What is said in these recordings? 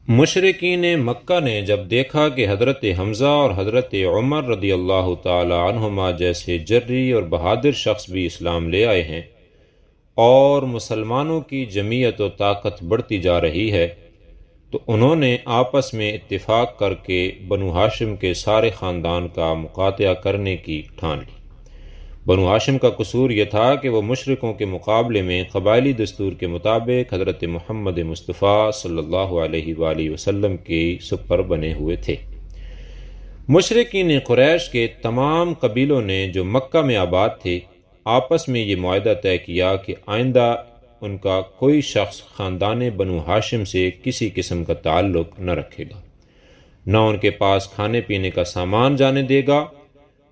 مشرکین مکہ نے جب دیکھا کہ حضرت حمزہ اور حضرت عمر رضی اللہ تعالی عنہما جیسے جری اور بہادر شخص بھی اسلام لے آئے ہیں اور مسلمانوں کی جمعیت و طاقت بڑھتی جا رہی ہے، تو انہوں نے آپس میں اتفاق کر کے بنو ہاشم کے سارے خاندان کا مقاطعہ کرنے کی ٹھان لی۔ بنو ہاشم کا قصور یہ تھا کہ وہ مشرکوں کے مقابلے میں قبائلی دستور کے مطابق حضرت محمد مصطفیٰ صلی اللہ علیہ وآلہ وسلم کے سپر بنے ہوئے تھے۔ مشرکین قریش کے تمام قبیلوں نے جو مکہ میں آباد تھے، آپس میں یہ معاہدہ طے کیا کہ آئندہ ان کا کوئی شخص خاندان بنو ہاشم سے کسی قسم کا تعلق نہ رکھے گا، نہ ان کے پاس کھانے پینے کا سامان جانے دے گا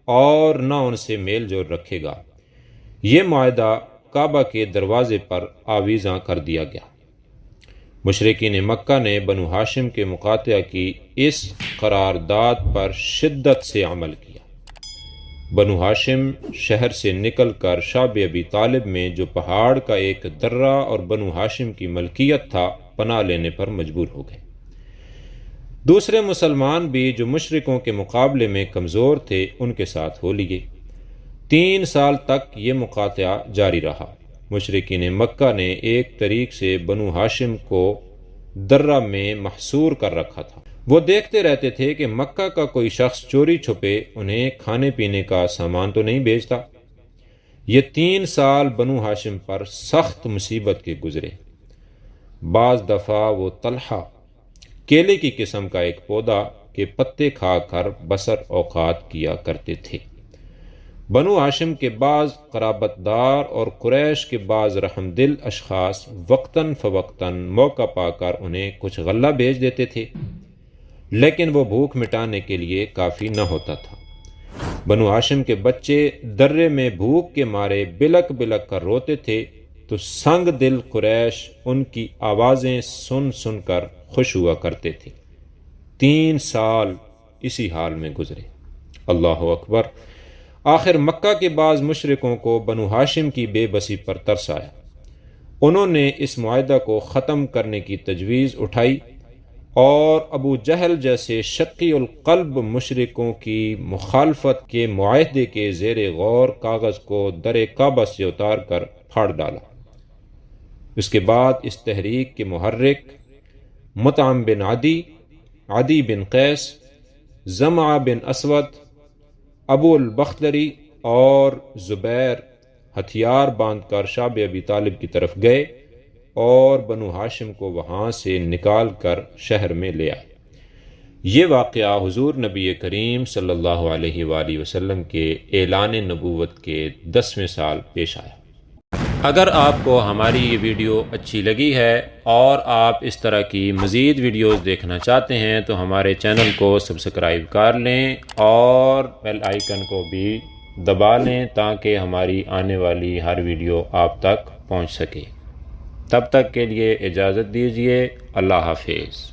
اور نہ ان سے میل جول رکھے گا۔ یہ معاہدہ کعبہ کے دروازے پر آویزاں کر دیا گیا۔ مشرکین مکہ نے بنو ہاشم کے مقاطعہ کی اس قرارداد پر شدت سے عمل کیا۔ بنو ہاشم شہر سے نکل کر شعب ابی طالب میں جو پہاڑ کا ایک درہ اور بنو ہاشم کی ملکیت تھا، پناہ لینے پر مجبور ہو گئے۔ دوسرے مسلمان بھی جو مشرکوں کے مقابلے میں کمزور تھے، ان کے ساتھ ہو لیے۔ 3 سال تک یہ مقاطعہ جاری رہا۔ مشرکین مکہ نے ایک طریق سے بنو ہاشم کو درہ میں محصور کر رکھا تھا۔ وہ دیکھتے رہتے تھے کہ مکہ کا کوئی شخص چوری چھپے انہیں کھانے پینے کا سامان تو نہیں بھیجتا۔ یہ 3 سال بنو ہاشم پر سخت مصیبت کے گزرے۔ بعض دفعہ وہ طلحہ، کیلے کی قسم کا ایک پودا کے پتے کھا کر بسر اوقات کیا کرتے تھے۔ بنو ہاشم کے بعض قرابت دار اور قریش کے بعض رحم دل اشخاص وقتاً فوقتاً موقع پا کر انہیں کچھ غلہ بھیج دیتے تھے، لیکن وہ بھوک مٹانے کے لیے کافی نہ ہوتا تھا۔ بنو ہاشم کے بچے درے میں بھوک کے مارے بلک بلک کر روتے تھے، تو سنگ دل قریش ان کی آوازیں سن سن کر خوش ہوا کرتے تھے۔ 3 سال اسی حال میں گزرے۔ اللہ اکبر! آخر مکہ کے بعض مشرکوں کو بنو ہاشم کی بے بسی پر ترس آیا۔ انہوں نے اس معاہدہ کو ختم کرنے کی تجویز اٹھائی اور ابو جہل جیسے شقی القلب مشرکوں کی مخالفت کے معاہدے کے زیر غور کاغذ کو در کعبہ سے اتار کر پھاڑ ڈالا۔ اس کے بعد اس تحریک کے محرک مطعم بن عدی، عدی بن قیس، زمعہ بن اسود، ابو البختری اور زبیر ہتھیار باندھ کر شعب ابی طالب کی طرف گئے اور بنو ہاشم کو وہاں سے نکال کر شہر میں لے آئے۔ یہ واقعہ حضور نبی کریم صلی اللہ علیہ وآلہ وسلم کے اعلان نبوت کے 10ویں سال پیش آیا۔ اگر آپ کو ہماری یہ ویڈیو اچھی لگی ہے اور آپ اس طرح کی مزید ویڈیوز دیکھنا چاہتے ہیں تو ہمارے چینل کو سبسکرائب کر لیں اور بیل آئیکن کو بھی دبا لیں تاکہ ہماری آنے والی ہر ویڈیو آپ تک پہنچ سکے۔ تب تک کے لیے اجازت دیجیے۔ اللہ حافظ۔